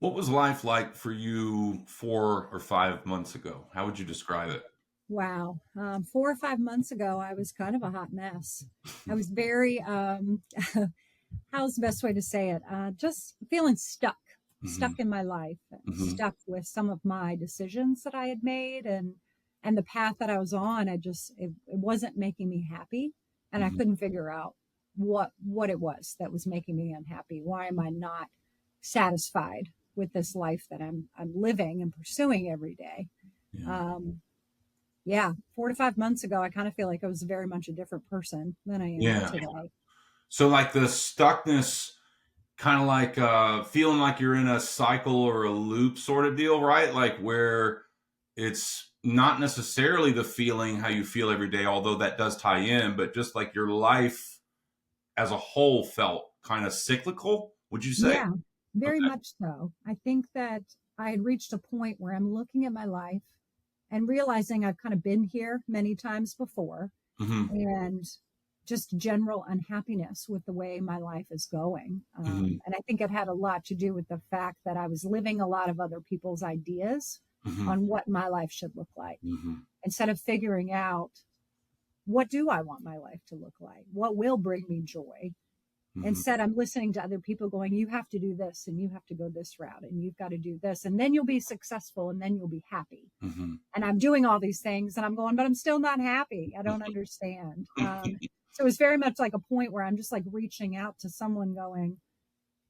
What was life like for you 4 or 5 months ago? How would you describe it? Wow. 4 or 5 months ago, I was kind of a hot mess. I was very, how's the best way to say it? Just feeling Hmm. stuck in my life, Hmm. stuck with some of my decisions that I had made and the path that I was on. It wasn't making me happy. And I Hmm. couldn't figure out what it was that was making me unhappy. Why am I not satisfied with this life that I'm living and pursuing every day? Yeah. Um, yeah, 4 to 5 months ago, I kind of feel like I was very much a different person than I am Yeah. today. So like the stuckness, kind of like feeling like you're in a cycle or a loop sort of deal, right? Like where it's not necessarily the feeling how you feel every day, although that does tie in, but just like your life as a whole felt kind of cyclical, would you say? Yeah, very Okay. much so. I think that I had reached a point where I'm looking at my life and realizing I've kind of been here many times before Hmm. and just general unhappiness with the way my life is going. Hmm. And I think it had a lot to do with the fact that I was living a lot of other people's ideas Hmm. on what my life should look like Hmm. instead of figuring out what do I want my life to look like? What will bring me joy? Hmm. Instead, I'm listening to other people going, you have to do this and you have to go this route and you've got to do this and then you'll be successful and then you'll be happy. Hmm. And I'm doing all these things and I'm going, but I'm still not happy. I don't understand. So it's very much like a point where I'm just like reaching out to someone going,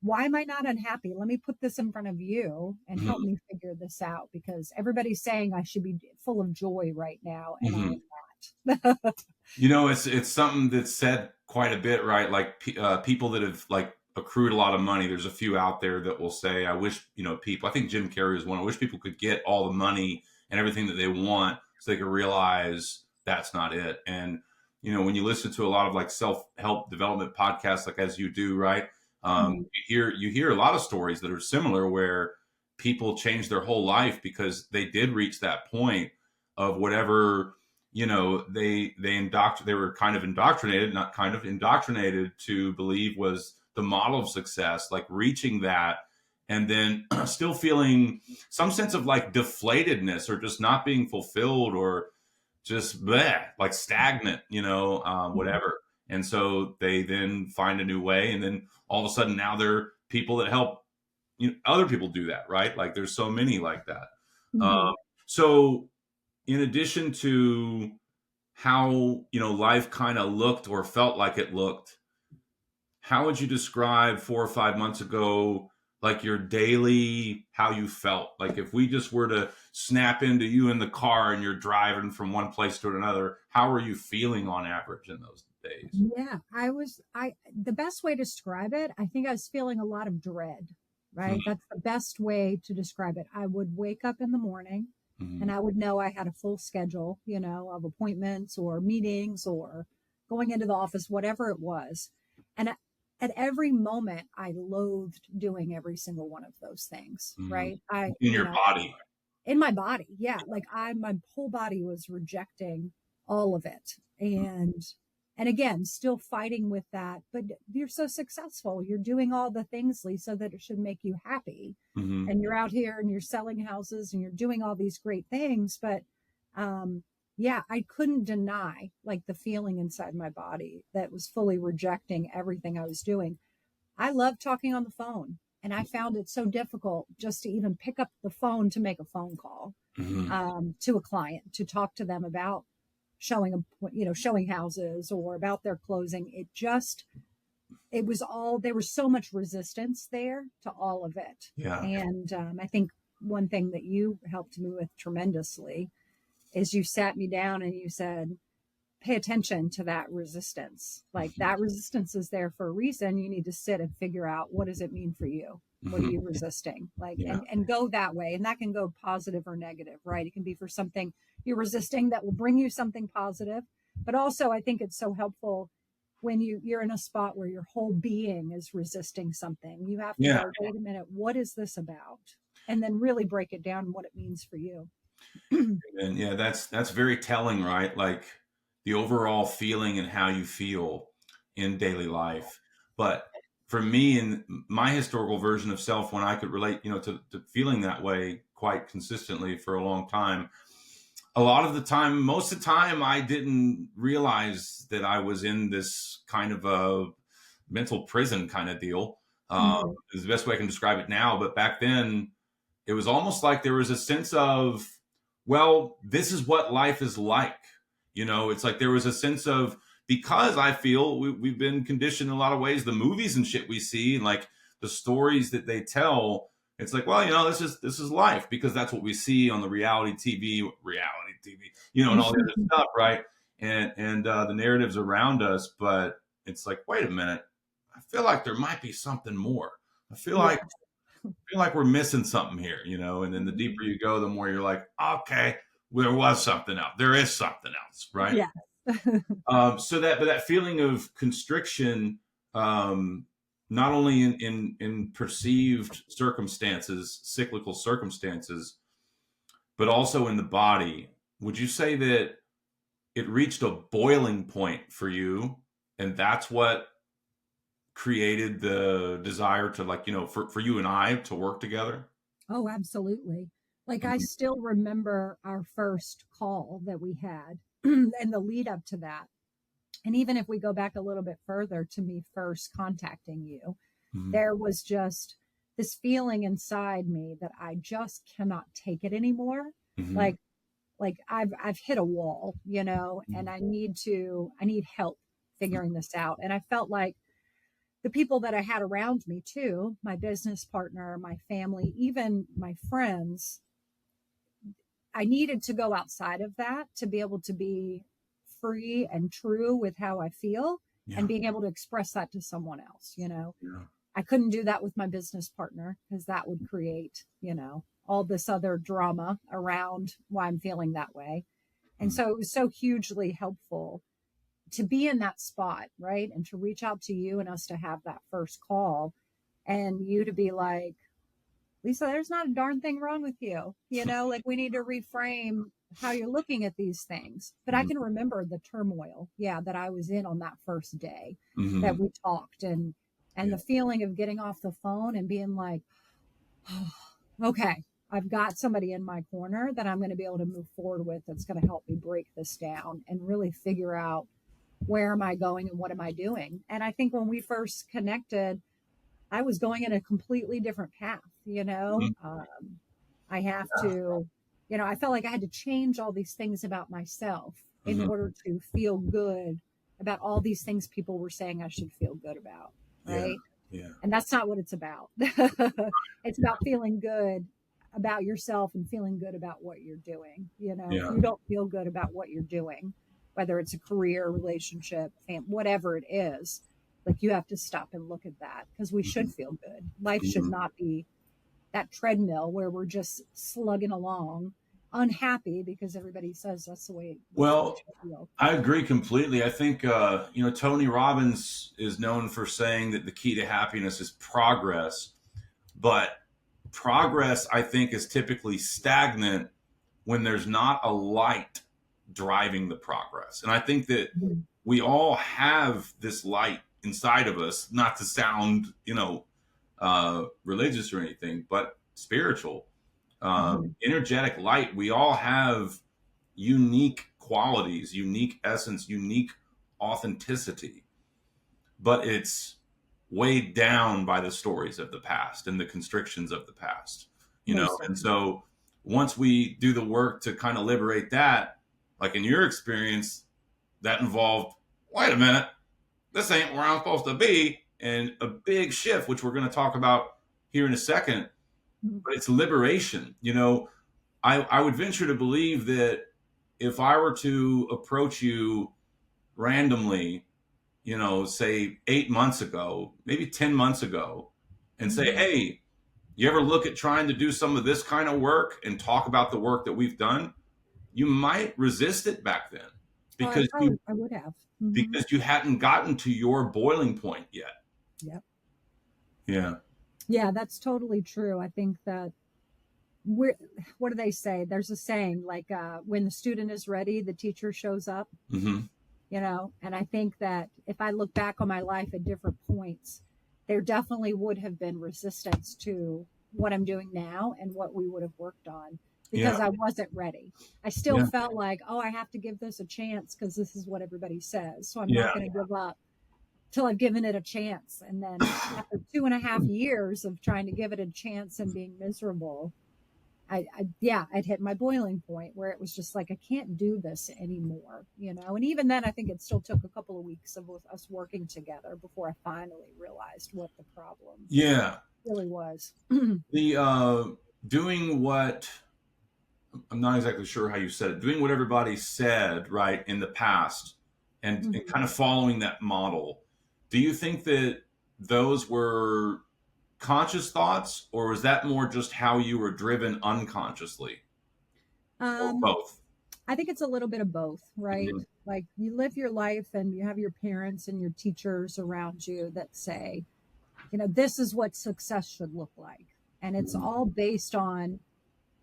why am I not unhappy? Let me put this in front of you and help Hmm. me figure this out because everybody's saying I should be full of joy right now and I Hmm. am not. It's something that's said quite a bit, right? Like people that have like accrued a lot of money. There's a few out there that will say, "I wish people." I think Jim Carrey is one. I wish people could get all the money and everything that they want, so they could realize that's not it. And when you listen to a lot of like self help development podcasts, like as you do, right? Mhm. You hear a lot of stories that are similar where people change their whole life because they did reach that point of whatever they were kind of indoctrinated, not kind of indoctrinated to believe was the model of success, like reaching that and then still feeling some sense of like deflatedness or just not being fulfilled or just bleh, like stagnant, whatever. And so they then find a new way, and then all of a sudden now they're people that help other people do that, right? Like there's so many like that. Mhm. So in addition to how life kind of looked or felt like it looked, how would you describe 4 or 5 months ago, like your daily, how you felt? Like if we just were to snap into you in the car and you're driving from one place to another, how are you feeling on average in those days? Yeah, the best way to describe it, I think I was feeling a lot of dread, right? That's the best way to describe it. I would wake up in the morning and Mm-hmm. I would know I had a full schedule, of appointments or meetings or going into the office, whatever it was. And at every moment, I loathed doing every single one of those things, Hmm. right? In your body. In my body, yeah, like my whole body was rejecting all of it. And again, still fighting with that, but you're so successful, you're doing all the things, Lisa, that it should make you happy, Hmm. and you're out here and you're selling houses and you're doing all these great things, but um yeah, I couldn't deny like the feeling inside my body that was fully rejecting everything I was doing. I love talking on the phone, and I found it so difficult just to even pick up the phone to make a phone call Hmm. to a client to talk to them about showing them, showing houses or about their closing. It was all, there was so much resistance there to all of it. Yeah. And I think one thing that you helped me with tremendously is you sat me down and you said, pay attention to that resistance. Like Hmm. that resistance is there for a reason. You need to sit and figure out, what does it mean for you? What are Hmm. you resisting? Like, Yeah. and go that way. And that can go positive or negative, right? It can be for something you're resisting that will bring you something positive. But also I think it's so helpful when you're in a spot where your whole being is resisting something. You have to Yeah. go, wait a minute, what is this about? And then really break it down what it means for you. And yeah, that's very telling, right? Like the overall feeling and how you feel in daily life. But for me in my historical version of self, when I could relate, to feeling that way quite consistently for a long time, a lot of the time, most of the time, I didn't realize that I was in this kind of a mental prison kind of deal. Mhm. Is the best way I can describe it now. But back then, it was almost like there was a sense of, well, this is what life is like. It's like there was a sense of, because I feel we've been conditioned in a lot of ways, the movies and shit we see, and like the stories that they tell, it's like, well, this is life, because that's what we see on the reality TV, and all the other stuff, right? And the narratives around us, but it's like, wait a minute, I feel like there might be something more. I feel Yeah. like we're missing something here, and then the Mhm. deeper you go, the more you're like, okay, there was something else. There is something else, right? Yeah. But that feeling of constriction, um, not only in perceived circumstances, cyclical circumstances, but also in the body. Would you say that it reached a boiling point for you, and that's what created the desire to, like, for you and I to work together? Oh, absolutely. Like I Mhm. still remember our first call that we had and the lead up to that. And even if we go back a little bit further to me first contacting you, Mhm. there was just this feeling inside me that I just cannot take it anymore. Mhm. Like I've hit a wall, and Mhm. I need help figuring this out. And I felt like the people that I had around me too, my business partner, my family, even my friends, I needed to go outside of that to be able to be free and true with how I feel and Yeah. being able to express that to someone else. Yeah. I couldn't do that with my business partner because that would create, all this other drama around why I'm feeling that way. And Mhm. so it was so hugely helpful to be in that spot, right? And to reach out to you and us to have that first call and you to be like, Lisa, there's not a darn thing wrong with you. Like we need to reframe how you're looking at these things. But I Mhm. can remember the turmoil, yeah, that I was in on that first day that Mhm. we talked and Yeah. the feeling of getting off the phone and being like, oh, okay, I've got somebody in my corner that I'm going to be able to move forward with that's going to help me break this down and really figure out where am I going and what am I doing. And I think when we first connected, I was going in a completely different path. Mhm. I have to, I felt like I had to change all these things about myself in Mhm. order to feel good about all these things people were saying I should feel good about. Yeah. Right. Yeah. And that's not what it's about. It's Yeah. about feeling good about yourself and feeling good about what you're doing. If Yeah. you don't feel good about what you're doing, whether it's a career, relationship, whatever it is, like you have to stop and look at that because we should Mhm. feel good. Life should Mhm. not be that treadmill where we're just slugging along unhappy because everybody says that's the way we Well, should feel. I agree completely. I think Tony Robbins is known for saying that the key to happiness is progress, but progress, I think, is typically stagnant when there's not a light driving the progress. And I think that Mhm. we all have this light inside of us, not to sound, religious or anything, but spiritual, Mhm. energetic light. We all have unique qualities, unique essence, unique authenticity, but it's weighed down by the stories of the past and the constrictions of the past, Most And definitely. so once we do the work to kind of liberate that, like in your experience, that involved, wait a minute, this ain't where I'm supposed to be, and a big shift, which we're going to talk about here in a second, Mhm. but it's liberation. I would venture to believe that if I were to approach you randomly, say 8 months ago, maybe 10 months ago, and say, Mhm. hey, you ever look at trying to do some of this kind of work and talk about the work that we've done? You might resist it back then Oh, I because probably I would have. Hmm. you hadn't gotten to your boiling point yet. Yep. Yeah. Yeah, that's totally true. I think that we're, what do they say? There's a saying like when the student is ready, the teacher shows up. Hmm. And I think that if I look back on my life at different points, there definitely would have been resistance to what I'm doing now and what we would have worked on Yeah. because I wasn't ready. I still Yeah. felt like, oh, I have to give this a chance because this is what everybody says. So I'm Yeah. not going to give up till I've given it a chance. And then after 2.5 years of trying to give it a chance and being miserable, I'd hit my boiling point where it was just like, I can't do this anymore, And even then, I think it still took a couple of weeks of us working together before I finally realized what the problem Yeah. really was. The doing what, I'm not exactly sure how you said it, doing what everybody said, right, in the past and kind of following that model. Do you think that those were conscious thoughts, or was that more just how you were driven unconsciously, or both? I think it's a little bit of both, right? Mhm. Like you live your life and you have your parents and your teachers around you that say, this is what success should look like. And it's all based on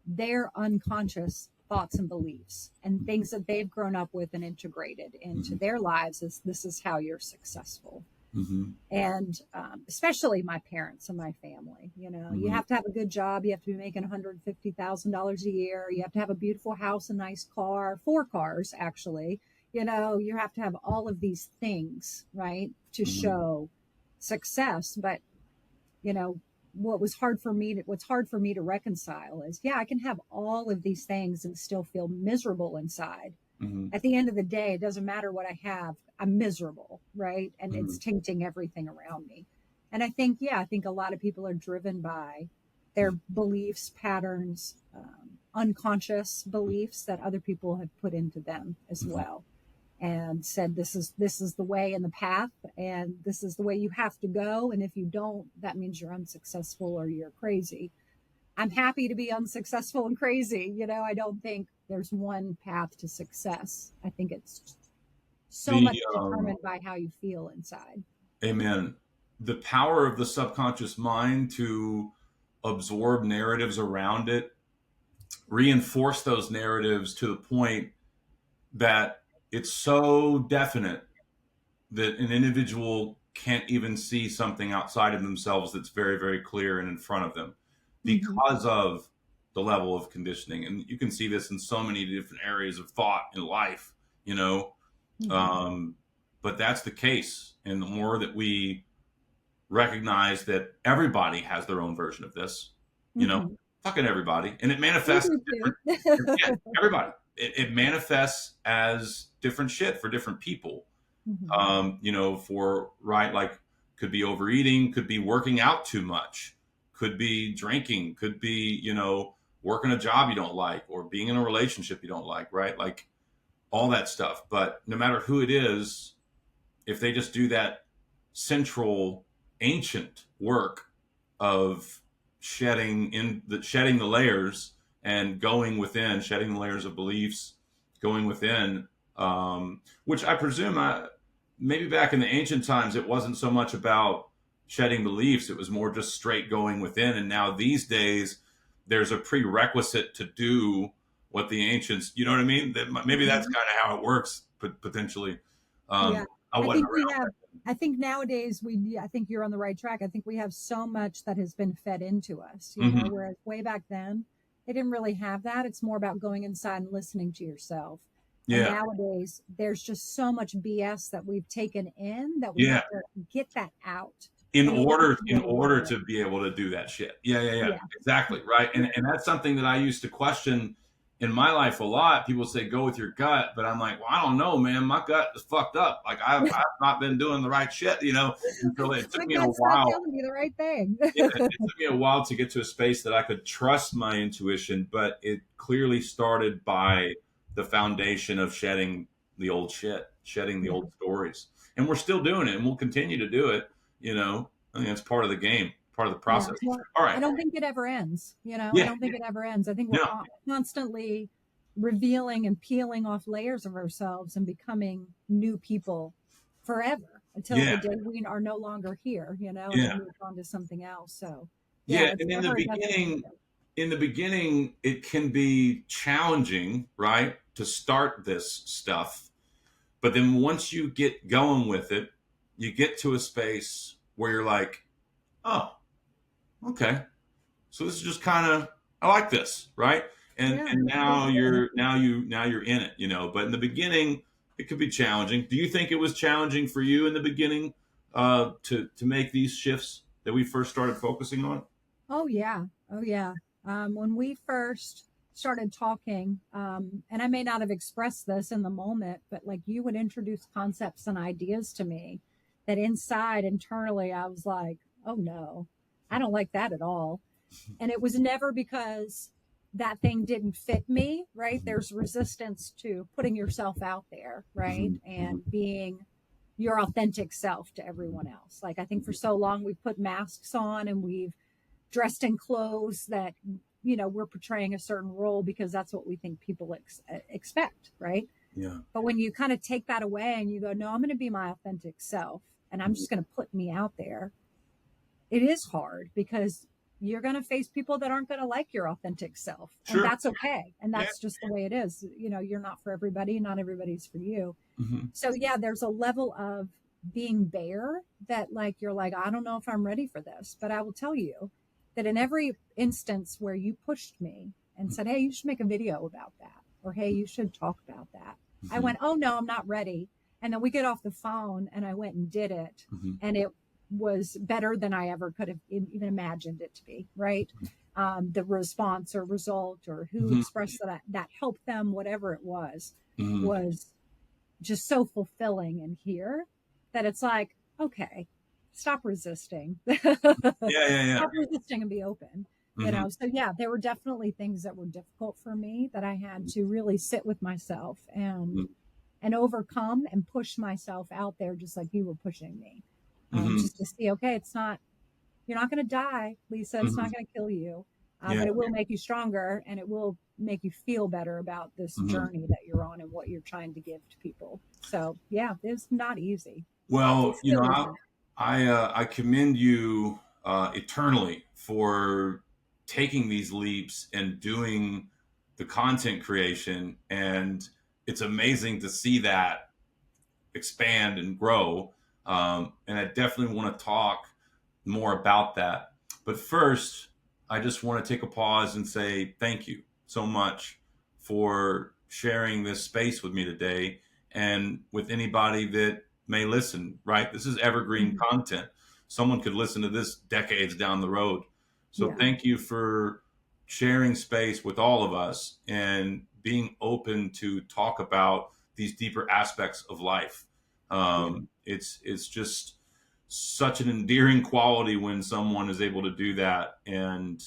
their unconscious thoughts and beliefs and things that they've grown up with and integrated into their lives as this is how you're successful. Mm-hmm. And especially my parents and my family, you have to have a good job. You have to be making $150,000 a year. You have to have a beautiful house, a nice car, 4 cars, actually. You have to have all of these things, right, to show success. But, what's hard for me to reconcile is, I can have all of these things and still feel miserable inside. At the end of the day, it doesn't matter what I have. I'm miserable, right? And it's tainting everything around me. And I think a lot of people are driven by their beliefs, patterns, unconscious beliefs that other people have put into them as well, and said, this is the way and the path, and this is the way you have to go. And if you don't, that means you're unsuccessful or you're crazy. I'm happy to be unsuccessful and crazy. I don't think there's one path to success. I think it's so much determined by how you feel inside. Amen. The power of the subconscious mind to absorb narratives around it, reinforce those narratives to the point that it's so definite that an individual can't even see something outside of themselves that's very, very clear and in front of them because of the level of conditioning. And you can see this in so many different areas of thought in life, but that's the case. And the more that we recognize that everybody has their own version of this, fucking everybody, and it manifests everybody. It manifests as different shit for different people. For like could be overeating, could be working out too much, could be drinking, could be, working a job you don't like, or being in a relationship you don't like, right? Like all that stuff. But no matter who it is, if they just do that central ancient work of shedding the layers and going within, shedding the layers of beliefs, going within, which I presume maybe back in the ancient times, it wasn't so much about shedding beliefs. It was more just straight going within. And now these days, there's a prerequisite to do what the ancients, you know what I mean? Maybe that's kind of how it works, potentially. I think nowadays I think you're on the right track. I think we have so much that has been fed into us, whereas way back then, they didn't really have that. It's more about going inside and listening to yourself. And nowadays, there's just so much BS that we've taken in that we have to get that out. In order to be able to do that shit. Yeah. Exactly. Right. And that's something that I used to question in my life a lot. People say, go with your gut. But I'm like, well, I don't know, man. My gut is fucked up. Like I've not been doing the right shit, until it took me a while. Not telling me the right thing. It took me a while to get to a space that I could trust my intuition, but it clearly started by the foundation of shedding the old shit, shedding the old stories. And we're still doing it, and we'll continue to do it. I mean, it's part of the game, part of the process. Yeah. Well, all right. I don't think it ever ends. I don't think it ever ends. I think we're constantly revealing and peeling off layers of ourselves and becoming new people forever until the day we are no longer here, and move on to something else. So and in the beginning, it can be challenging, right, to start this stuff. But then once you get going with it, you get to a space where you're like, Oh, okay. So this is just kind of, I like this, right? Yeah, And it feels good. now you're in it, you know. But in the beginning, it could be challenging. Do you think it was challenging for you in the beginning to make these shifts that we first started focusing on? Oh yeah. Oh yeah. When we first started talking, and I may not have expressed this in the moment, but like you would introduce concepts and ideas to me that inside internally I was like, oh no, I don't like that at all. And it was never because that thing didn't fit me, right? Mhm, There's resistance to putting yourself out there, right? mhm, mhm, And being your authentic self to mhm, everyone else. Like I think for so long we've put masks on and we've dressed in clothes that we're portraying a certain role because that's what we think people expect, right? yeah. But when you kind of take that away and you go, no, I'm going to be my authentic self and I'm Mhm, just going to put me out there, it is hard because you're going to face people that aren't going to like your authentic self, and sure. that's okay, and Yeah. that's just the way it is. You're not for everybody, not everybody's for you. Mhm, So yeah, there's a level of being bare that like you're like, I don't know if I'm ready for this, but I will tell you that in every instance where you pushed me and said, hey, you should make a video about that, or hey, you should talk about that, I mhm, went, oh no, I'm not ready. And then we get off the phone and I went and did it, mhm, and it was better than I ever could have even imagined it to be, right? The response or result or who mhm, expressed that helped them, whatever it mhm. was just so fulfilling in here that it's like, okay, stop resisting. Yeah, yeah, yeah. Stop resisting and be open. Mhm, So yeah, there were definitely things that were difficult for me that I had to really sit with myself mhm, and overcome and push myself out there just like you were pushing me. mhm, Just to see, okay, it's not, you're not going to die, Lisa. It's mhm. not going to kill you, Yeah. but it will make you stronger and it will make you feel better about this Mhm. journey that you're on and what you're trying to give to people. So, yeah, it's not easy. It Well, you know, still isn't. I commend you eternally for taking these leaps and doing the content creation, and it's amazing to see that expand and grow. And I definitely want to talk more about that. But first, I just want to take a pause and say thank you so much for sharing this space with me today and with anybody that may listen, right? This is evergreen Mhm. content. Someone could listen to this decades down the road. So Yeah. thank you for sharing space with all of us and being open to talk about these deeper aspects of life. Yeah. It's just such an endearing quality when someone is able to do that and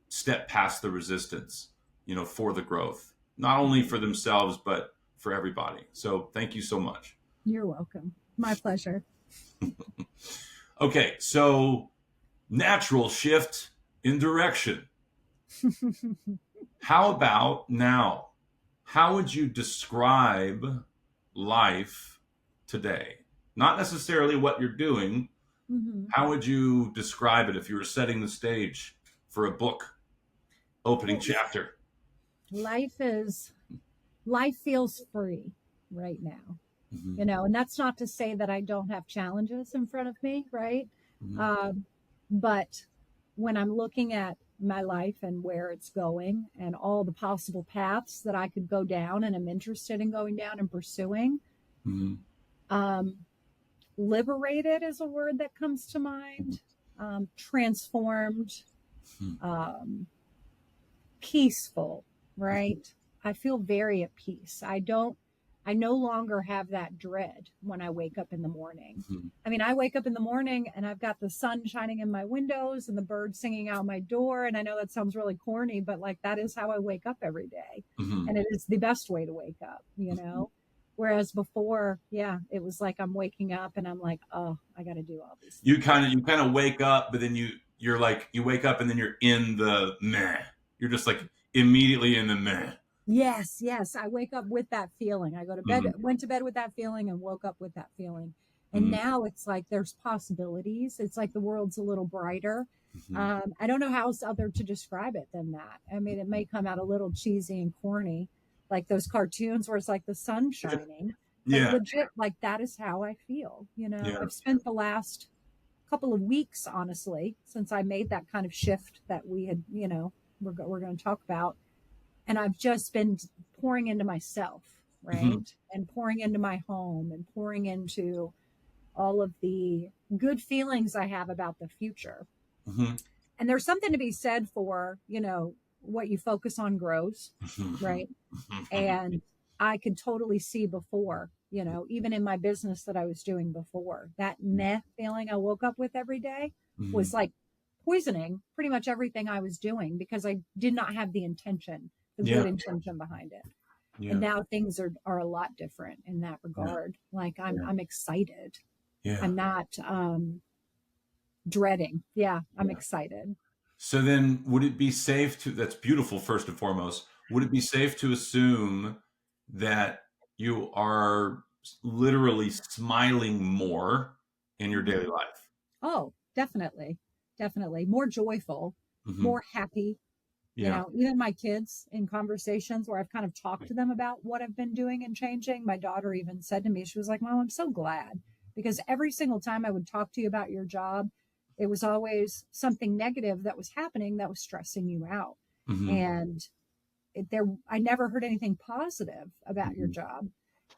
step past the resistance, you know, for the growth, not only Yeah. for themselves but for everybody. So thank you so much. You're welcome. My pleasure. Okay, so natural shift in direction. How about now? How would you describe life today? Not necessarily what you're doing. hmm How would you describe it if you were setting the stage for a book opening Well, chapter? life is, life feels free right now, Hmm. and that's not to say that I don't have challenges in front of me, right? Hmm. Um, but when I'm looking at my life and where it's going and all the possible paths that I could go down and I'm interested in going down and pursuing, Hmm. um, liberated is a word that comes to mind, transformed, um, peaceful, right? I feel very at peace. I no longer have that dread when I wake up in the morning. Hmm. I mean, I wake up in the morning and I've got the sun shining in my windows and the birds singing out my door. And I know that sounds really corny, but like that is how I wake up every day. Hmm. And it is the best way to wake up. Whereas before, yeah, it was like I'm waking up and I'm like, oh, I got to do all these things. You kind of wake up, but then you're like you wake up and then you're in the meh. You're just like immediately in the meh. Yes, yes. I wake up with that feeling. I go to bed, Hmm. went to bed with that feeling and woke up with that feeling. And Hmm. now it's like there's possibilities. It's like the world's a little brighter. Hmm. I don't know how else other to describe it than that. I mean, it may come out a little cheesy and corny, like those cartoons where it's like the sun shining, but Yeah. legit, like that is how I feel. Yeah. I've spent the last couple of weeks, honestly, since I made that kind of shift that we had, we're going to talk about. And I've just been pouring into myself, Hmm. right? And pouring into my home and pouring into all of the good feelings I have about the future. Hmm. And there's something to be said for, what you focus on grows, Hmm. right? And I could totally see before, even in my business that I was doing before, that meh feeling I woke up with every day Hmm. was like poisoning pretty much everything I was doing because I did not have the intention, the good Yeah. intention behind it. And Yeah. now things are a lot different in that Yeah. regard. Like Yeah. I'm excited. Yeah. I'm not dreading. Yeah, I'm Yeah. excited. So then, would it be safe to, that's beautiful, first and foremost, would it be safe to assume that you are literally smiling more in your daily Mhm. life? Oh, definitely. Definitely. More joyful, Hmm. more happy. Yeah. Even my kids in conversations where I've kind of talked to them about what I've been doing and changing. My daughter even said to me, she was like, Mom, I'm so glad because every single time I would talk to you about your job, it was always something negative that was happening that was stressing you out. Hmm. And I never heard anything positive about your Hmm. job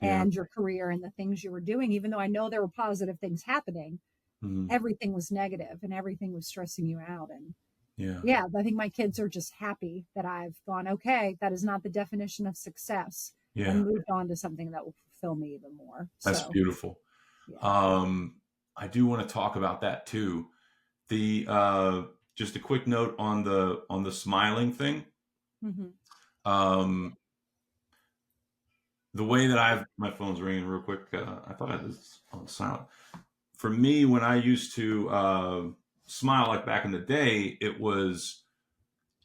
Yeah. and your career and the things you were doing, even though I know there were positive things happening. Hmm. Everything was negative and everything was stressing you out. And Yeah. yeah, I think my kids are just happy that I've gone, okay, that is not the definition of success, and Yeah. moved on to something that will fulfill me even more. That's So, beautiful. yeah. Um, I do want to talk about that too. The just a quick note on the smiling thing. Hmm. Um, the way that my phone's ringing real quick. I thought I had this on silent. For me, when I used to smile, like back in the day, it was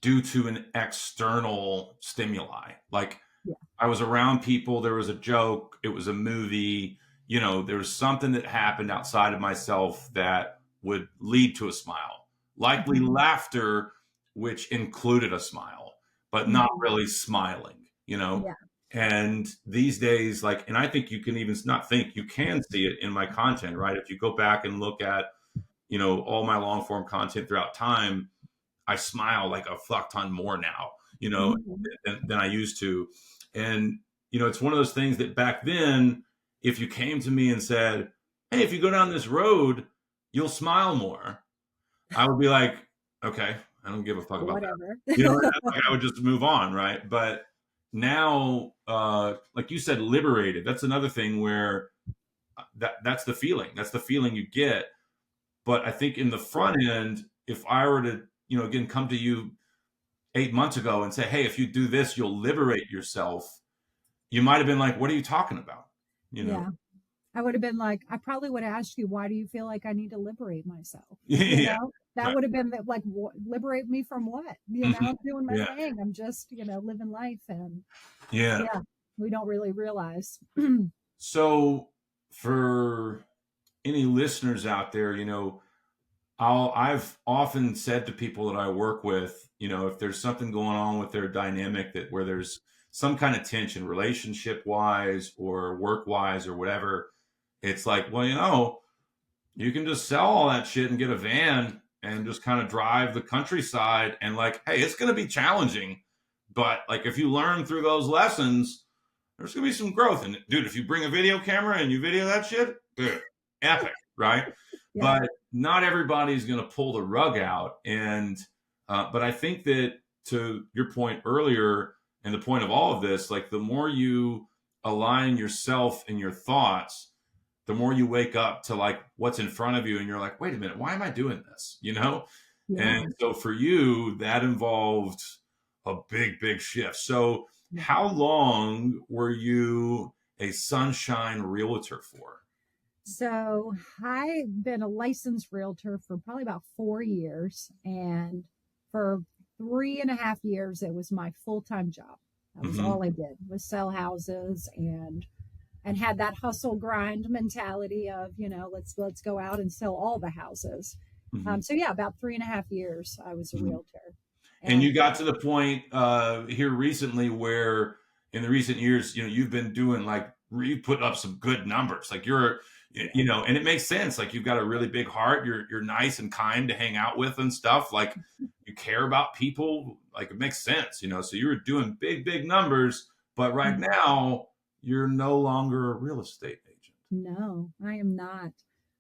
due to an external stimuli. Like Yeah. I was around people, there was a joke, it was a movie, there was something that happened outside of myself that would lead to a smile. Likely Hmm. laughter, which included a smile, but not Hmm. really smiling. Yeah. And these days, like, and I think you can even not think, you can see it in my content, right? If you go back and look at, all my long form content throughout time, I smile like a fuck ton more now, Hmm. than I used to. And, it's one of those things that back then, if you came to me and said, hey, if you go down this road, you'll smile more, I would be like, okay, I don't give a fuck about that. Whatever. Like I would just move on. Right. But now, like you said, liberated, that's another thing where that's the feeling. That's the feeling you get. But I think in the Yeah. front end, if I were to, again, come to you 8 months ago and say, hey, if you do this, you'll liberate yourself, you might have been like, what are you talking about? You know? Yeah. I would have been like, I probably would have asked you, why do you feel like I need to liberate myself? Yeah. That Right. would have been like, liberate me from what? Mhm. I'm doing my Yeah. thing. I'm just, living life. And Yeah. yeah, we don't really realize. So for any listeners out there, I've often said to people that I work with, if there's something going on with their dynamic that where there's some kind of tension, relationship wise or work wise or whatever, it's like, well, you can just sell all that shit and get a van and just kind of drive the countryside and like, hey, it's going to be challenging, but like if you learn through those lessons, there's going to be some growth. And dude, if you bring a video camera and you video that shit, dude, epic, right? Yeah. But not everybody's going to pull the rug out. And but I think that, to your point earlier, and the point of all of this, like the more you align yourself and your thoughts, the more you wake up to like what's in front of you and you're like, wait a minute, why am I doing this? And Yeah. so for you, that involved a big shift. So Yeah. how long were you a Sunshine realtor for? So I've been a licensed realtor for probably about 4 years. And for 3.5 years, it was my full-time job. That was Hmm. all I did was sell houses and had that hustle grind mentality of, let's go out and sell all the houses. Hmm. So yeah, about 3.5 years I was a Hmm. realtor. And you And got to the point here recently where in the recent years, you've been doing like, you put up some good numbers. Like You know, and it makes sense. Like you've got a really big heart. You're nice and kind to hang out with and stuff. Like you care about people. Like it makes sense, you know. So you were doing big numbers, but right Mhm. now you're no longer a real estate agent. No, I am not.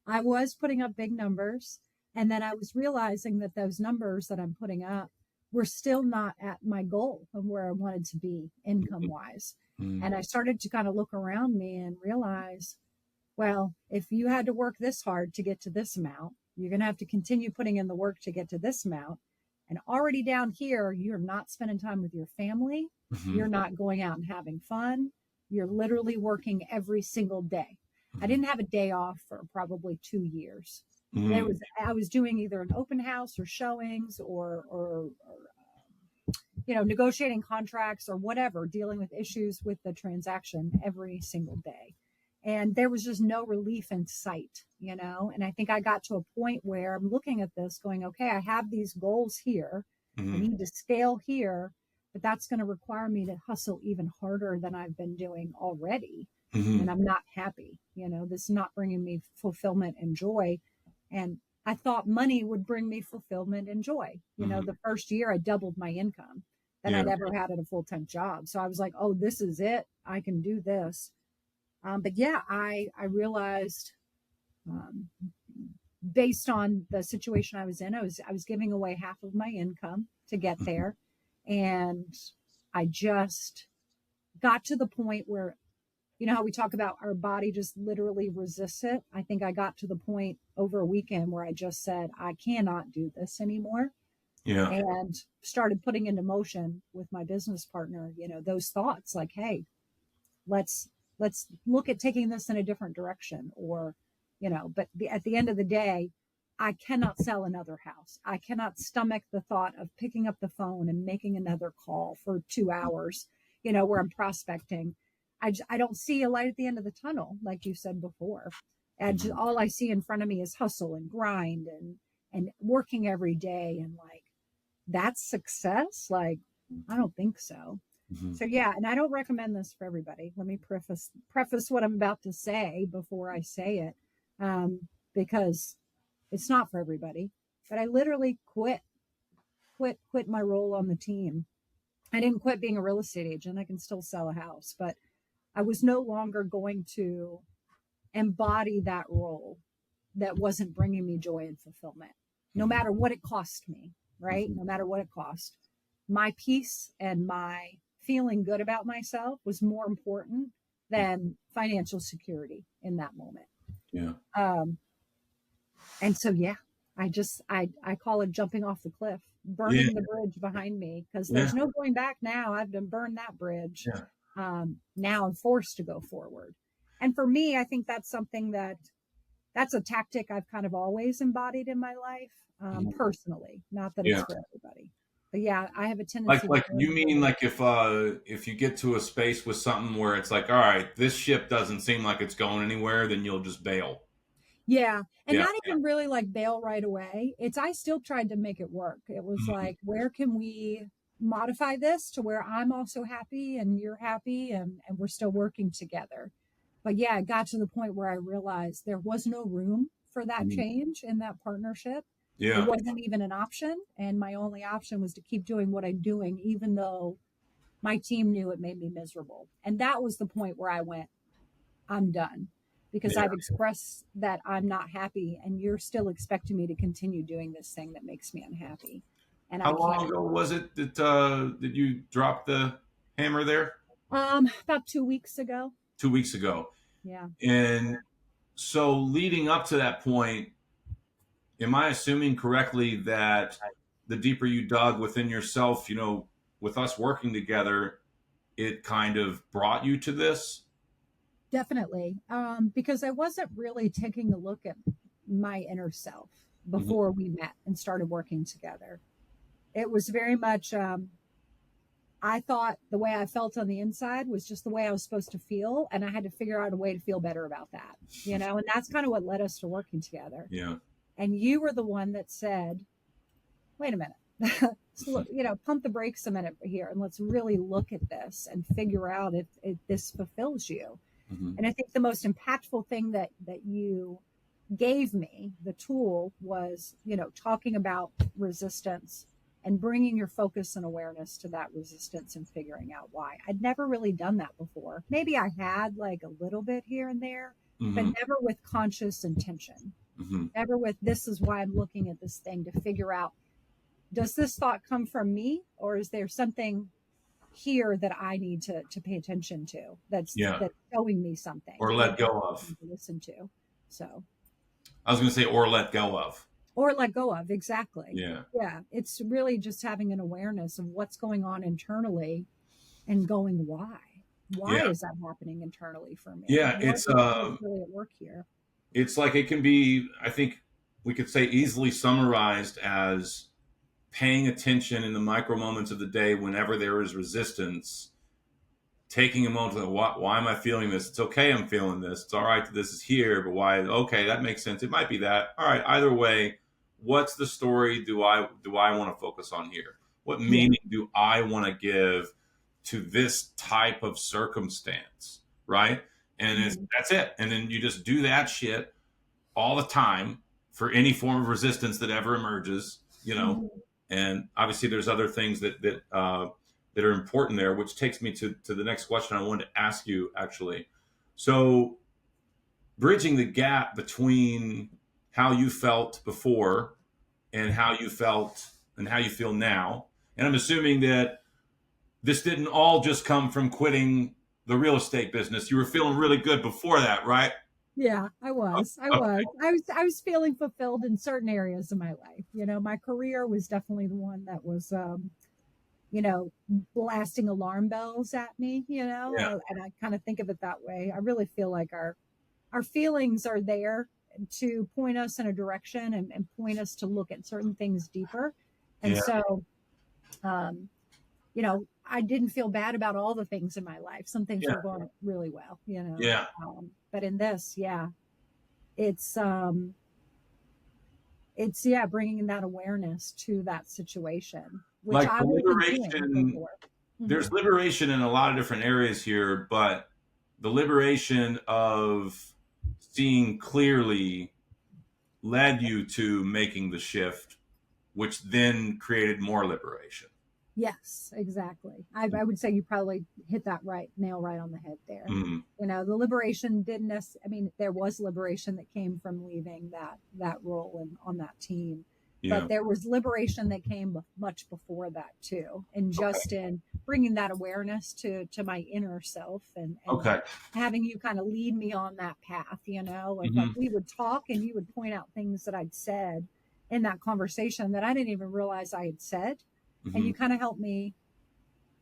I was putting up big numbers, and then I was realizing that those numbers that I'm putting up were still not at my goal of where I wanted to be income wise. Mm-hmm. And I started to kind of look around me and realize, well, if you had to work this hard to get to this amount, you're going to have to continue putting in the work to get to this amount. And already down here, you're not spending time with your family. Mm-hmm. You're not going out and having fun. You're literally working every single day. I Mm-hmm. didn't have a day off for probably 2 years. There Mm-hmm. was I was doing either an open house or showings or negotiating contracts or whatever, dealing with issues with the transaction every single day. And there was just no relief in sight. And I think I got to a point where I'm looking at this going, okay, I have these goals here. I Mm-hmm. need to scale here, but that's going to require me to hustle even harder than I've been doing already. Mm-hmm. And I'm not happy. This is not bringing me fulfillment and joy. And I thought money would bring me fulfillment and joy. Mm-hmm. The first year I doubled my income than Yeah. I'd ever had at a full-time job. So I was like, oh, this is it. I can do this. But yeah, I realized um, based on the situation I was in, I was giving away half of my income to get Mm-hmm. there. And I just got to the point where, how we talk about our body just literally resists it. I think I got to the point over a weekend where I just said, I cannot do this anymore, Yeah. and started putting into motion with my business partner, those thoughts like, hey, let's look at taking this in a different direction, or but at the end of the day, I cannot sell another house. I cannot stomach the thought of picking up the phone and making another call for 2 hours, where I'm prospecting. I don't see a light at the end of the tunnel, like you said before. And just, Mm-hmm. all I see in front of me is hustle and grind and working every day, and like, that's success. Like, I don't think so. Mm-hmm. So yeah, and I don't recommend this for everybody. Let me preface what I'm about to say before I say it, because it's not for everybody. But I literally quit my role on the team. I didn't quit being a real estate agent. I can still sell a house, but I was no longer going to embody that role that wasn't bringing me joy and fulfillment, no Mm-hmm. matter what it cost me, right? Mm-hmm. No matter what it cost. My peace and my feeling good about myself was more important than financial security in that moment. Yeah. Um, and so, yeah, I call it jumping off the cliff, Yeah. burning the bridge behind me, because Yeah. there's no going back now. I've done burned that bridge. Yeah. Now I'm forced to go forward. And for me, I think that's a tactic I've kind of always embodied in my life, Mhm. personally. Not that it's Yeah. for everybody, but yeah, I have a Like tendency to like burn you the mean bridge. like if you get to a space with something where it's like, all right, this ship doesn't seem like it's going anywhere, then you'll just bail. Yeah, and Yeah. not even really like bail right away. I still tried to make it work. It was Mhm. like, where can we modify this to where I'm also happy and you're happy, and we're still working together. But yeah, it got to the point where I realized there was no room for that Mhm. change in that partnership. It Yeah. wasn't even an option. And my only option was to keep doing what I'm doing, even though my team knew it made me miserable. And that was the point where I went, I'm done, because Yeah. I've expressed that I'm not happy, and you're still expecting me to continue doing this thing that makes me unhappy. And I How long can't. ago was it that you dropped the hammer there? About 2 weeks ago. 2 weeks ago. Yeah. And so leading up to that point, am I assuming correctly that the deeper you dug within yourself, with us working together, it kind of brought you to this? Definitely. Because I wasn't really taking a look at my inner self Mhm. before we met and started working together. It was very much, I thought the way I felt on the inside was just the way I was supposed to feel. And I had to figure out a way to feel better about that. And that's kind of what led us to working together. Yeah. And you were the one that said, wait a minute, so, pump the brakes a minute here, and let's really look at this and figure out if this fulfills you. Mm-hmm. And I think the most impactful thing that you gave me, the tool, was, talking about resistance and bringing your focus and awareness to that resistance and figuring out why. I'd never really done that before. Maybe I had like a little bit here and there, but Mm-hmm. never with conscious intention. Mm-hmm. Never with, this is why I'm looking at this thing, to figure out, does this thought come from me, or is there something here that I need to pay attention to, that's Yeah. showing me something Or let go of. to listen to. So, I was going to say, or let go of. or let go of, exactly. Yeah. Yeah, it's really just having an awareness of what's going on internally and going, why Yeah. is that happening internally for me? Yeah, What's really at work here? it's like, it can be, I think we could say, easily summarized as paying attention in the micro moments of the day whenever there is resistance, taking a moment to, why am I feeling this? It's okay, I'm feeling this. It's all right that this is here, but why? Okay, that makes sense. It might be that. All right, either way, what's the story do I want to focus on here? What meaning do I want to give to this type of circumstance, right? And that's it. And then you just do that shit all the time for any form of resistance that ever emerges, And obviously, there's other things that are important there, which takes me to the next question I wanted to ask you, actually. So, bridging the gap between how you felt before and how you felt and how you feel now. And I'm assuming that this didn't all just come from quitting the real estate business. You were feeling really good before that, right? Yeah, I was. I was feeling fulfilled in certain areas of my life. My career was definitely the one that was, blasting alarm bells at me, Yeah. and I kind of think of it that way. I really feel like our feelings are there to point us in a direction and point us to look at certain things deeper. And so, I didn't feel bad about all the things in my life. Some things were going really well, Yeah. But in this, it's bringing that awareness to that situation, which Like I the wasn't doing liberation, before. there's liberation in a lot of different areas here, but the liberation of seeing clearly led you to making the shift, which then created more liberation. Yes, exactly. I would say you probably hit that nail right on the head there. Mm-hmm. The liberation didn't there was liberation that came from leaving that role and on that team. Yeah. But there was liberation that came much before that too. And just in bringing that awareness to my inner self and having you kind of lead me on that path, like we would talk and you would point out things that I'd said in that conversation that I didn't even realize I had said. Mm-hmm. And you kind of helped me.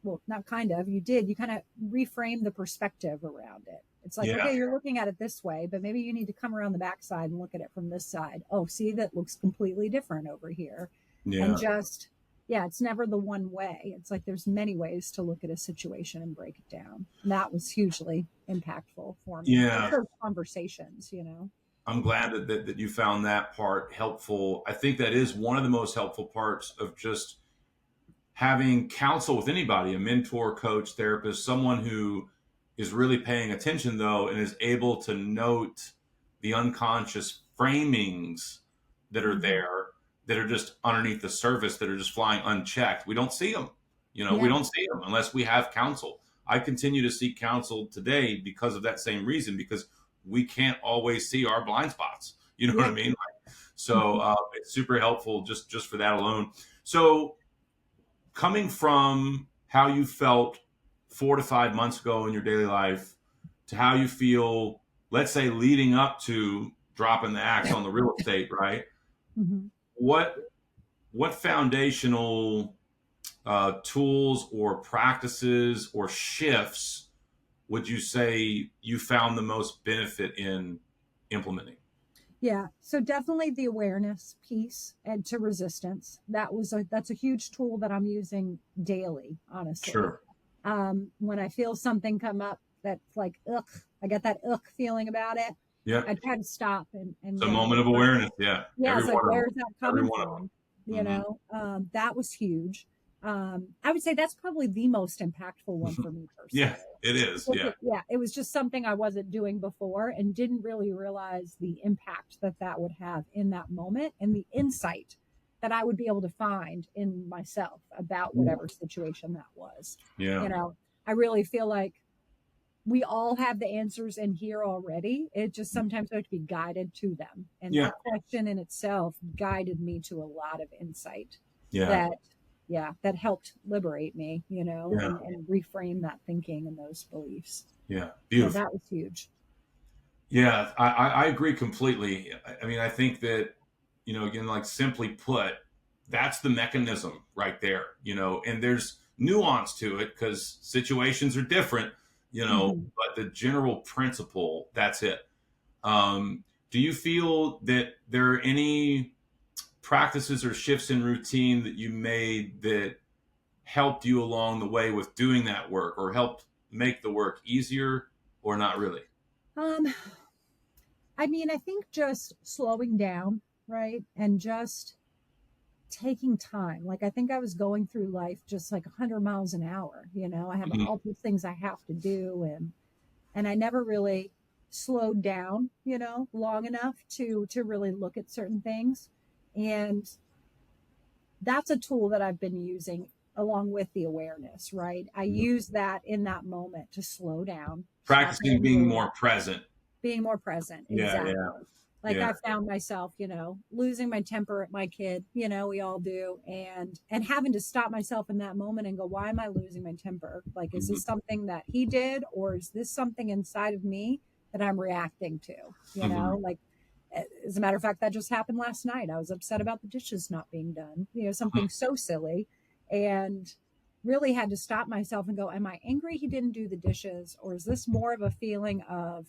Well, not kind of, you did. You kind of reframe the perspective around it. It's like, okay, you're looking at it this way, but maybe you need to come around the backside and look at it from this side. Oh, see, that looks completely different over here. Yeah. And just, it's never the one way. It's like there's many ways to look at a situation and break it down. And that was hugely impactful for me. Yeah. Those conversations, I'm glad that you found that part helpful. I think that is one of the most helpful parts of just having counsel with anybody, a mentor, coach, therapist, someone who is really paying attention, though, and is able to note the unconscious framings that are there, that are just underneath the surface, that are just flying unchecked. We don't see them. We don't see them unless we have counsel. I continue to seek counsel today because of that same reason, because we can't always see our blind spots. You know what I mean? So it's super helpful just for that alone. So coming from how you felt 4 to 5 months ago in your daily life to how you feel, let's say, leading up to dropping the axe on the real estate, right? Mm-hmm. What foundational tools or practices or shifts would you say you found the most benefit in implementing? Yeah. So definitely the awareness piece and to resistance. That's a huge tool that I'm using daily, honestly. Sure. When I feel something come up that's like, ugh, I get that feeling about it. Yeah. I try to stop and it's a moment of awareness. Yeah. Yeah. It's like, where's that coming from? That was huge. I would say that's probably the most impactful one for me Yeah, personally. it is. Yeah. Yeah, it was just something I wasn't doing before and didn't really realize the impact that that would have in that moment and the insight that I would be able to find in myself about whatever situation that was. Yeah. You know, I really feel like we all have the answers in here already. It just sometimes we have to be guided to them. And Yeah. that question in itself guided me to a lot of insight Yeah. that, yeah, that helped liberate me, you know, Yeah. and reframe that thinking and those beliefs. Yeah. So Beautiful. that was huge. Yeah, I agree completely. I mean, I think that, again, like simply put, that's the mechanism right there, and there's nuance to it because situations are different, Mhm. but the general principle, that's it. Do you feel that there are any practices or shifts in routine that you made that helped you along the way with doing that work or helped make the work easier or not really? Um, I mean, I think just slowing down, right? And just taking time. Like I think I was going through life just like 100 miles an hour, you know. I have Mhm. all these things I have to do and I never really slowed down, you know, long enough to really look at certain things. And that's a tool that I've been using along with the awareness, right? I use that in that moment to slow down, stop Practicing getting being moved, more present. being more present. Yeah, yeah, Exactly. Like yeah. I found myself, you know, losing my temper at my kid, you know, we all do, and having to stop myself in that moment and go, why am I losing my temper? Like, is Mhm, this something that he did, or is this something inside of me that I'm reacting to? You mhm. know, like as a matter of fact, that just happened last night. I was upset about the dishes not being done, you know, something so silly, and really had to stop myself and go, am I angry he didn't do the dishes, or is this more of a feeling of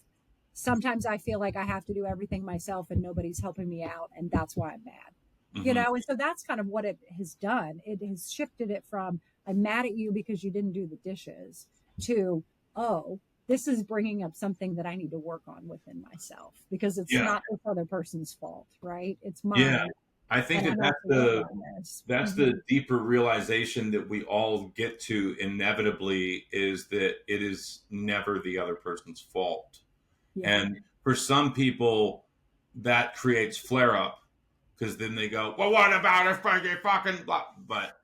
sometimes I feel like I have to do everything myself and nobody's helping me out, and that's why I'm mad, you Mhm. know? And so that's kind of what it has done. It has shifted it from I'm mad at you because you didn't do the dishes to, oh, this is bringing up something that I need to work on within myself because it's Yeah, not this other person's fault, right? It's yeah. mine, I think and I that have that's to work the on this. that's Mm-hmm. the deeper realization that we all get to inevitably is that it is never the other person's fault. Yeah. And for some people, that creates flare up because then they go, "Well, what about if I get fucking blah?" But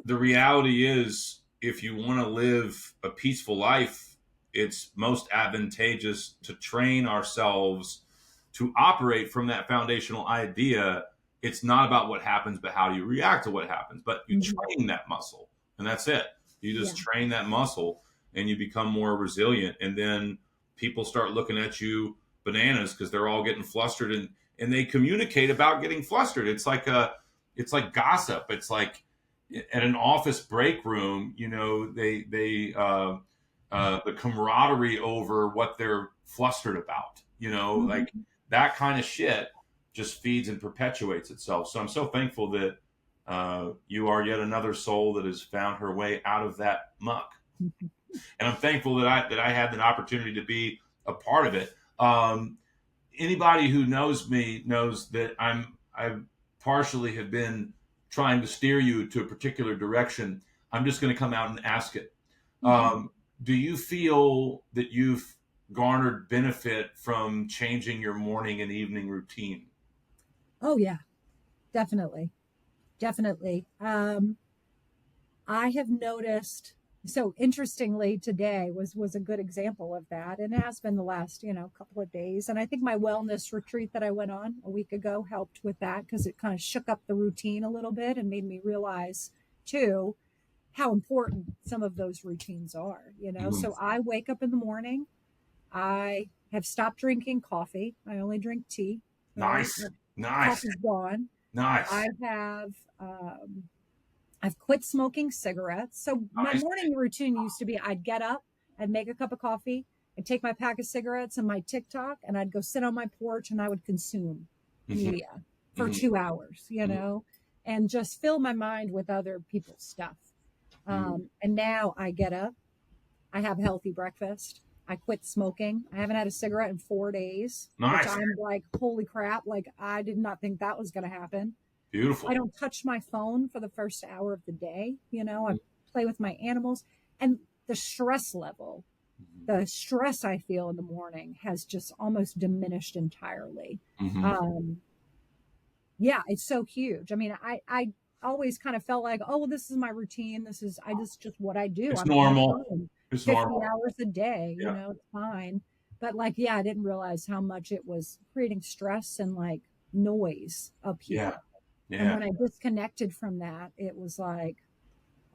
the reality is, if you want to live a peaceful life, it's most advantageous to train ourselves to operate from that foundational idea. It's not about what happens, but how do you react to what happens. But you Mm-hmm. train that muscle, and that's it. You Yeah. just train that muscle, and you become more resilient. And then people start looking at you bananas because they're all getting flustered, and they communicate about getting flustered. It's like gossip. It's like at an office break room, the camaraderie over what they're flustered about, Mm-hmm. like that kind of shit just feeds and perpetuates itself. So I'm so thankful that you are yet another soul that has found her way out of that muck, and I'm thankful that I had an opportunity to be a part of it. Anybody who knows me knows that I partially have been trying to steer you to a particular direction. I'm just going to come out and ask it. Mm-hmm. Do you feel that you've garnered benefit from changing your morning and evening routine? Oh yeah, definitely. Definitely. I have noticed, so interestingly today was a good example of that, and it has been the last, you know, couple of days. And I think my wellness retreat that I went on a week ago helped with that because it kind of shook up the routine a little bit and made me realize too how important some of those routines are, you know. Mhm. So I wake up in the morning, I have stopped drinking coffee, I only drink tea, right? Nice, nice, Coffee's gone. nice, I have I've quit smoking cigarettes. So my nice. morning routine used to be I'd get up, I'd make a cup of coffee, I'd take my pack of cigarettes and my TikTok, and I'd go sit on my porch and I would consume Mhm, media for mhm, 2 hours, you mhm, know, and just fill my mind with other people's stuff. mhm. And now I get up, I have a healthy breakfast. I quit smoking. I haven't had a cigarette in 4 days, which Nice. I'm like, holy crap. Like, I did not think that was going to happen. Beautiful. I don't touch my phone for the first hour of the day. I play with my animals, and the stress level, the stress I feel in the morning has just almost diminished entirely. Mm-hmm. Um, yeah, it's so huge. I mean, I always kind of felt like, oh, well, this is my routine. Just what I do. It's I'm on the normal. phone It's 50 normal. hours a day, Yeah. it's fine. But like, yeah, I didn't realize how much it was creating stress and like noise up Yeah. here. And Yeah. when I disconnected from that, it was like,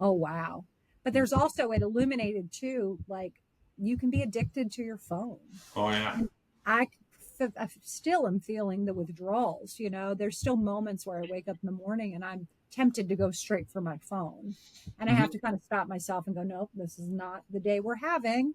oh, wow. But there's also, it illuminated too, like you can be addicted to your phone. Oh yeah. And I still am feeling the withdrawals. There's still moments where I wake up in the morning and I'm tempted to go straight for my phone. And I Mm-hmm. have to kind of stop myself and go, nope, this is not the day we're having.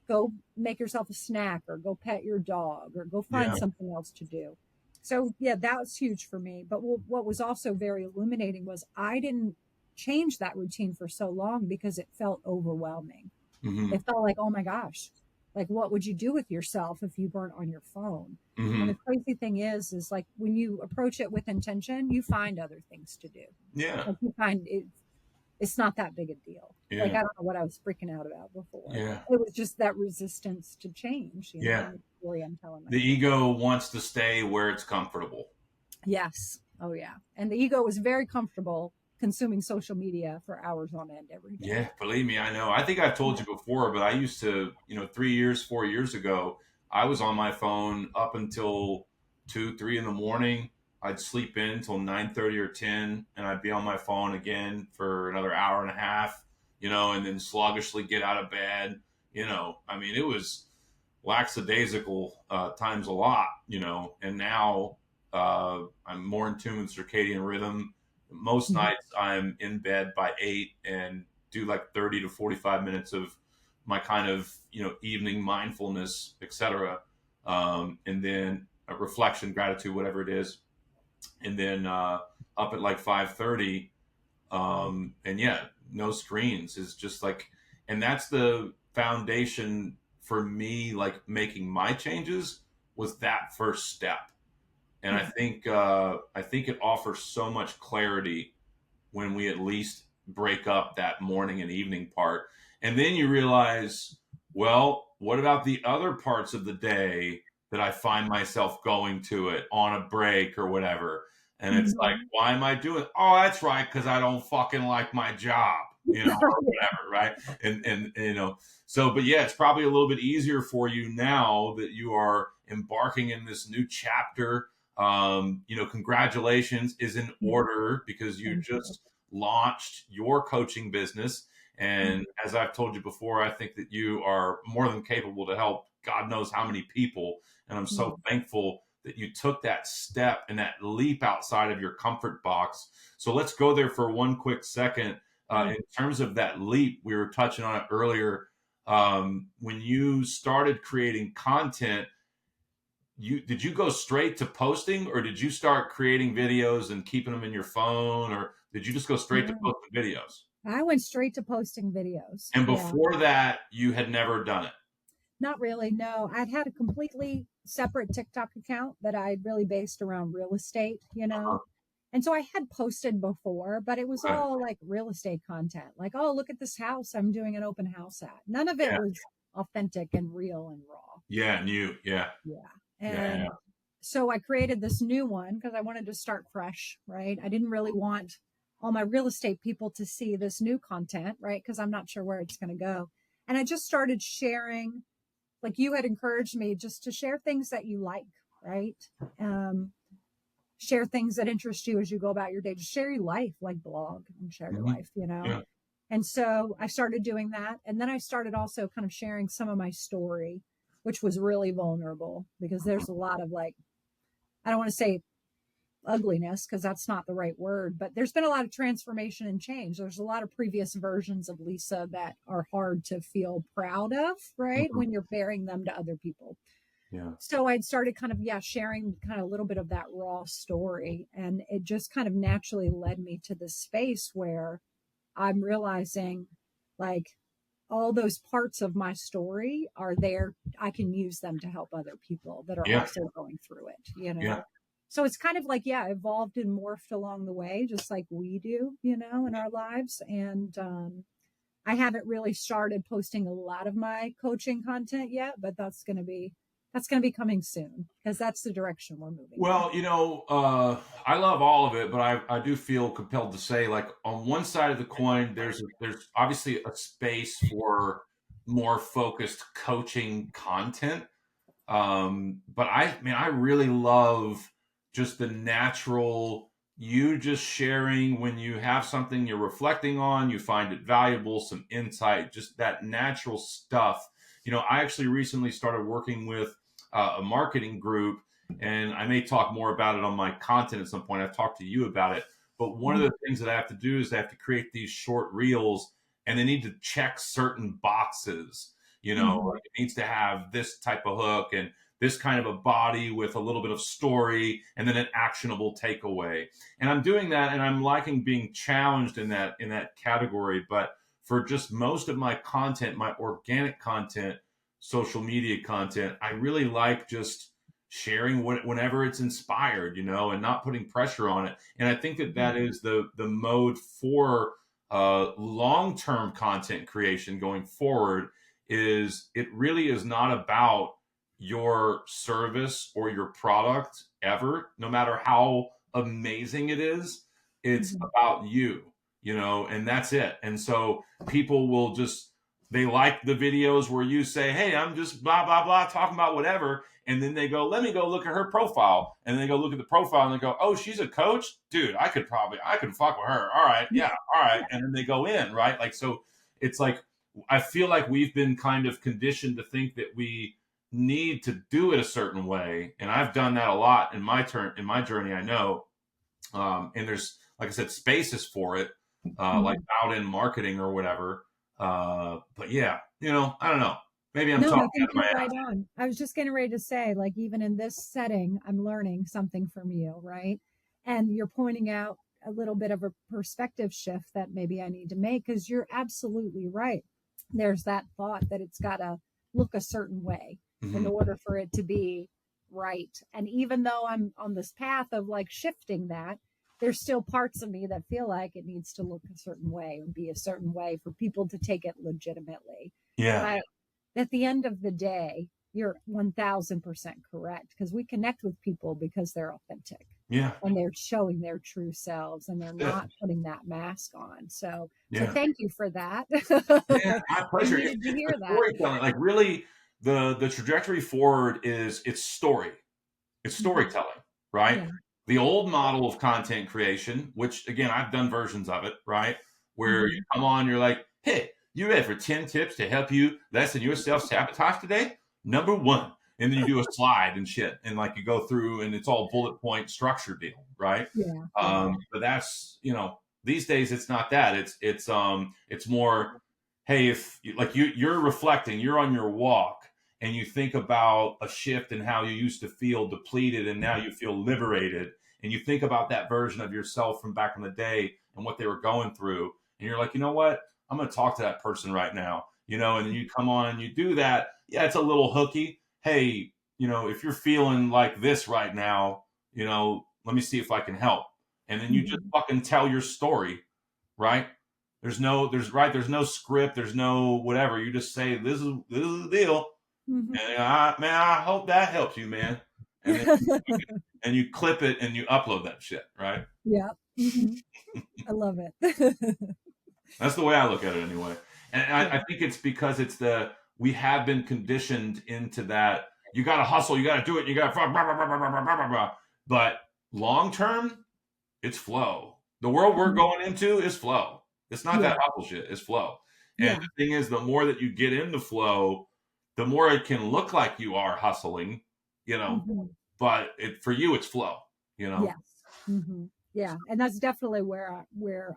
Go make yourself a snack or go pet your dog or go find Yeah. something else to do. So, yeah, that was huge for me. But what was also very illuminating was I didn't change that routine for so long because it felt overwhelming. Mm-hmm. It felt like, oh my gosh, like what would you do with yourself if you weren't on your phone? And Mm-hmm. the crazy thing is like when you approach it with intention, you find other things to do. Yeah. Like you find it's not that big a deal. Like Yeah. I don't know what I was freaking out about before. Yeah. It was just that resistance to change, Yeah. and the story I'm telling The myself. ego wants to stay where it's comfortable. Yes. Oh yeah. And the ego was very comfortable consuming social media for hours on end every day. Yeah, believe me, I know. I think I've told you before, but I used to, 3 years, 4 years ago, I was on my phone up until 2, 3 in the morning. I'd sleep in until 9:30 or 10, and I'd be on my phone again for another hour and a half, and then sluggishly get out of bed. I mean, it was lackadaisical times a lot, and now I'm more in tune with circadian rhythm. Most Mhm. nights I'm in bed by 8 and do like 30 to 45 minutes of my kind of, evening mindfulness, etc. And then a reflection, gratitude, whatever it is. And then up at like 5:30. And yeah, no screens is just like, and that's the foundation for me, like making my changes was that first step. And Yeah. I think it offers so much clarity when we at least break up that morning and evening part. And then you realize, well, what about the other parts of the day that I find myself going to it on a break or whatever? And it's like, Mhm. why am I doing it? Oh, that's right, because I don't fucking like my job, or whatever, right? And so, but yeah, it's probably a little bit easier for you now that you are embarking in this new chapter. Congratulations is in order because you Thank you. just launched your coaching business. And as I've told you before, I think that you are more than capable to help God knows how many people. And I'm Yeah. so thankful that you took that step and that leap outside of your comfort box. So let's go there for one quick second. Yeah. In terms of that leap, we were touching on it earlier. When you started creating content, did you go straight to posting, or did you start creating videos and keeping them in your phone, or did you just go straight to No, posting videos? I went straight to posting videos. And Yeah. before that, you had never done it. Not really. No, I'd had a completely separate TikTok account that I'd really based around real estate. And so I had posted before, but it was Okay. all like real estate content. Like, oh, look at this house I'm doing an open house at. None of it Yeah. was authentic and real and raw. Yeah. New. Yeah. Yeah. Yeah. And so I created this new one because I wanted to start fresh, right? I didn't really want all my real estate people to see this new content, right? Because I'm not sure where it's going to go. And I just started sharing, like you had encouraged me just to share things that you like, right? Um, Share things that interest you as you go about your day. Just share your life, like blog and share your Mhm. life. Yeah. And so I started doing that. And then I started also kind of sharing some of my story, which was really vulnerable because there's a lot of like, I don't want to say ugliness because that's not the right word, but there's been a lot of transformation and change. There's a lot of previous versions of Lisa that are hard to feel proud of, right? Mhm. When you're bearing them to other people. Yeah. So I'd started kind of, yeah, sharing kind of a little bit of that raw story. And it just kind of naturally led me to this space where I'm realizing like all those parts of my story are there. I can use them to help other people that are Yeah. also going through it, Yeah. So it's kind of like, yeah, evolved and morphed along the way, just like we do, you know, in our lives. And I haven't really started posting a lot of my coaching content yet, but that's going to be coming soon because that's the direction we're moving in. Well, I love all of it, but I do feel compelled to say, like, on one side of the coin, there's obviously a space for more focused coaching content. But I really love just the natural you just sharing when you have something you're reflecting on, you find it valuable, some insight, just that natural stuff. I actually recently started working with a marketing group, and I may talk more about it on my content at some point. I've talked to you about it. But one of Mhm. the things that I have to do is I have to create these short reels, and they need to check certain boxes. Mhm. Like it needs to have this type of hook and this kind of a body with a little bit of story and then an actionable takeaway. And I'm doing that, and I'm liking being challenged in that category. But for just most of my content, my organic content, social media content, I really like just sharing whenever it's inspired, and not putting pressure on it. And I think that is the mode for long-term content creation going forward. Is it really is not about your service or your product ever, no matter how amazing it is. It's Mhm. about you, and that's it. And so people will just, they like the videos where you say, hey, I'm just blah, blah, blah, talking about whatever. And then they go, let me go look at her profile. And then they go look at the profile and they go, oh, she's a coach? Dude, I could fuck with her. All right. Yeah. All right. Yeah. And then they go in, right? Like, so it's like, I feel like we've been kind of conditioned to think that we need to do it a certain way, and I've done that a lot in my journey. I know, and there's, like I said, spaces for it, like Mhm. out in marketing or whatever. But yeah, I don't know. Maybe I'm No, talking I out think of my you're ass. right on. I was just getting ready to say, like, even in this setting, I'm learning something from you, right? And you're pointing out a little bit of a perspective shift that maybe I need to make because you're absolutely right. There's that thought that it's got to look a certain way in Mhm. order for it to be right. And even though I'm on this path of like shifting that, there's still parts of me that feel like it needs to look a certain way or be a certain way for people to take it legitimately. Yeah, But at the end of the day, you're 1000% correct because we connect with people because they're authentic yeah, and they're showing their true selves and they're yeah, not putting that mask on. So yeah. thank you for that. Yeah, my I pleasure. needed to It's the hear that. storytelling. Like, really, the trajectory forward is it's story. It's Mhm. storytelling, right? Yeah. The old model of content creation, which again, I've done versions of it, right? Where you Hmm. come on, you're like, hey, you ready for 10 tips to help you lessen your self sabotage today? Number one. And then you do a slide and shit. And like you go through and it's all bullet point structure deal, right? Yeah. Yeah. But that's, these days it's not that. It's more, hey, if like you're reflecting, you're on your walk and you think about a shift in how you used to feel depleted and now you feel liberated, and you think about that version of yourself from back in the day and what they were going through, and you're like, you know what, I'm going to talk to that person right now, and then you come on and you do that. Yeah, it's a little hooky. Hey, if you're feeling like this right now, let me see if I can help. And then you just Hmm. fucking tell your story, right? There's no script, there's no whatever. You just say, this is the deal. Hmm. And I hope that helps you, man. And then you clip it and you upload that shit, right? Yeah. Hmm. I love it. That's the way I look at it anyway. And Yeah. I think it's because we have been conditioned into that. You got to hustle, you got to do it, you got to blah, blah, blah, blah, blah, blah, blah, blah. But long term, it's flow. The world we're Mhm. going into is flow. It's not Yeah. that hustle shit. It's flow. And Yeah. the thing is, the more that you get into flow, the more it can look like you are hustling, you know. Hmm. But for you, it's flow. Yes. Hmm. Yeah, and that's definitely where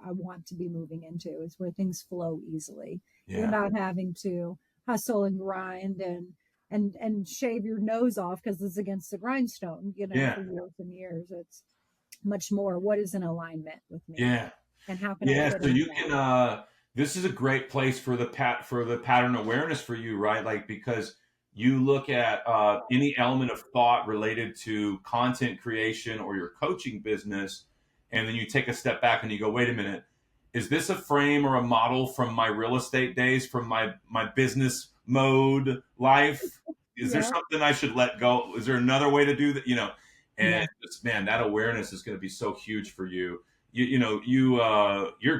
I want to be moving into is where things flow easily Yeah, without having to hustle and grind and shave your nose off because it's against the grindstone, yeah, for years and years. It's much more what is in alignment with me yeah. and how can I Yeah, fit so into you that? can this is a great place for the pattern awareness for you, right? Like, because you look at any element of thought related to content creation or your coaching business, and then you take a step back and you go, wait a minute, is this a frame or a model from my real estate days, from my business mode life? Is there Yeah. something I should let go? Is there another way to do that? And Yeah. just, man, that awareness is going to be so huge for you. You're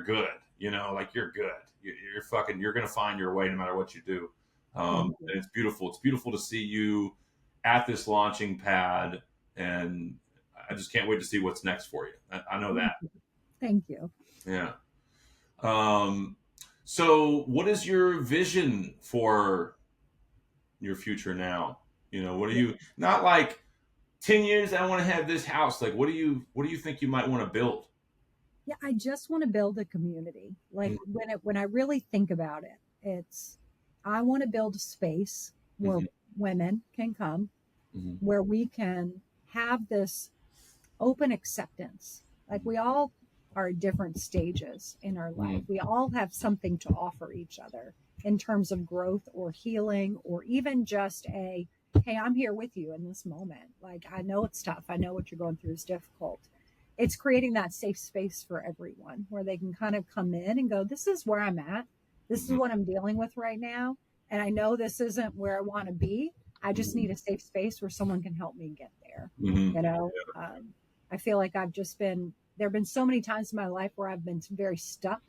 good. Like you're good. You're fucking. You're going to find your way no matter what you do. Thank you. And it's beautiful. It's beautiful to see you at this launching pad, and I just can't wait to see what's next for you. I know that. Thank you. Yeah. Um, so, what is your vision for your future now? What do Yeah. you, not like 10 years? I want to have this house. Like, what do you think you might want to build? Yeah, I just want to build a community. Like when I really think about it, it's I want to build a space where Mm-hmm. women can come, Mm-hmm. where we can have this open acceptance. Like we all are at different stages in our life. We all have something to offer each other in terms of growth or healing, or even just a, hey, I'm here with you in this moment. Like I know it's tough. I know what you're going through is difficult. It's creating that safe space for everyone where they can kind of come in and go, this is where I'm at. This is Mm-hmm. what I'm dealing with right now. And I know this isn't where I want to be. I just need a safe space where someone can help me get there. Mm-hmm. You know, I feel like there have been so many times in my life where I've been very stuck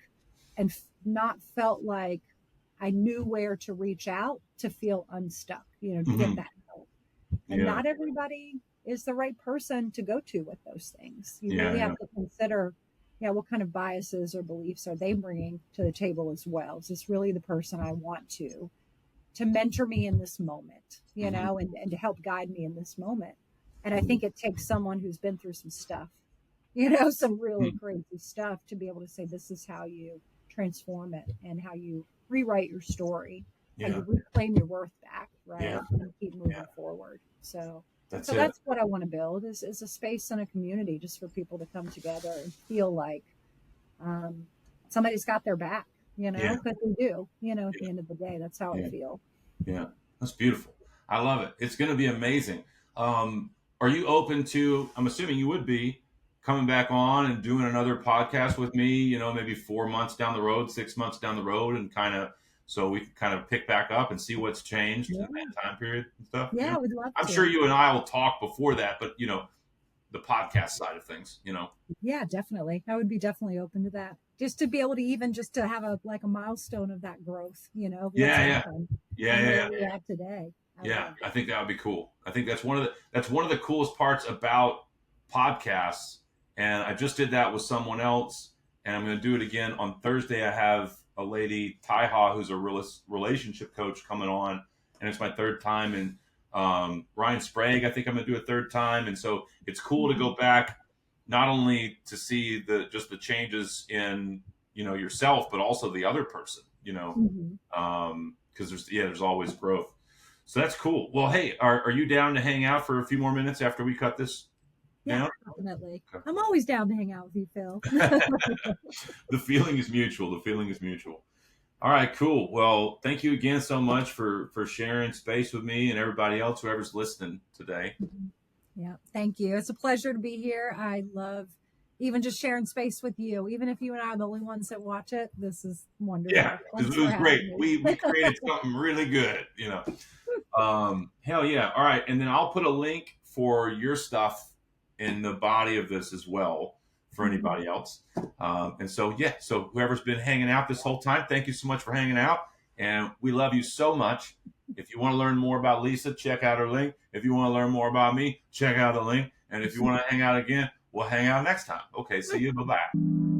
and not felt like I knew where to reach out to feel unstuck, to Mm-hmm. get that help. And Yeah. not everybody is the right person to go to with those things. You Yeah. really Yeah. have to consider, what kind of biases or beliefs are they bringing to the table as well? Is this really the person I want to mentor me in this moment, Mm-hmm. and to help guide me in this moment? And I think it takes someone who's been through some stuff, some really crazy stuff to be able to say, this is how you transform it and how you rewrite your story, how Yeah. you reclaim your worth back, right? Yeah. And keep moving Yeah. forward. So That's so it. that's what I want to build is a space and a community just for people to come together and feel like somebody's got their back, Yeah. because we do, at the Yeah. end of the day, that's how I Yeah. feel. Yeah. That's beautiful. I love it. It's going to be amazing. Um, are you open to, I'm assuming you would be, coming back on and doing another podcast with me, maybe 4 months down the road, 6 months down the road, and so we can kind of pick back up and see what's changed Yeah. in that time period and stuff. Yeah, I would love I'm sure to. you and I will talk before that, but the podcast side of things. Yeah, definitely. I would be definitely open to that. Just to be able to even just to have a milestone of that growth, of what's Yeah, yeah, happened yeah, and yeah, where yeah. we're at today. I Yeah, love I it. think that would be cool. I think that's one of the coolest parts about podcasts. And I just did that with someone else, and I'm going to do it again on Thursday. I have a lady, Taiha, who's a relationship coach, coming on, and it's my third time. And Ryan Sprague, I think I'm going to do a third time. And so it's cool to go back, not only to see the changes in yourself, but also the other person. Mhm. Because there's always growth. So that's cool. Well, hey, are you down to hang out for a few more minutes after we cut this Yeah, down? definitely. Okay. I'm always down to hang out with you, Phil. The feeling is mutual. The feeling is mutual. All right, cool. Well, thank you again so much for sharing space with me and everybody else, whoever's listening today. Yeah, thank you. It's a pleasure to be here. I love even just sharing space with you. Even if you and I are the only ones that watch it, this is wonderful. Yeah, Thanks it for was great. having We me. created something really good. Hell yeah. All right, and then I'll put a link for your stuff in the body of this as well for anybody else. So whoever's been hanging out this whole time, thank you so much for hanging out, and we love you so much. If you want to learn more about Lisa, check out her link. If you want to learn more about me, check out the link. And if you want to hang out again, we'll hang out next time. Okay, see you. Bye-bye.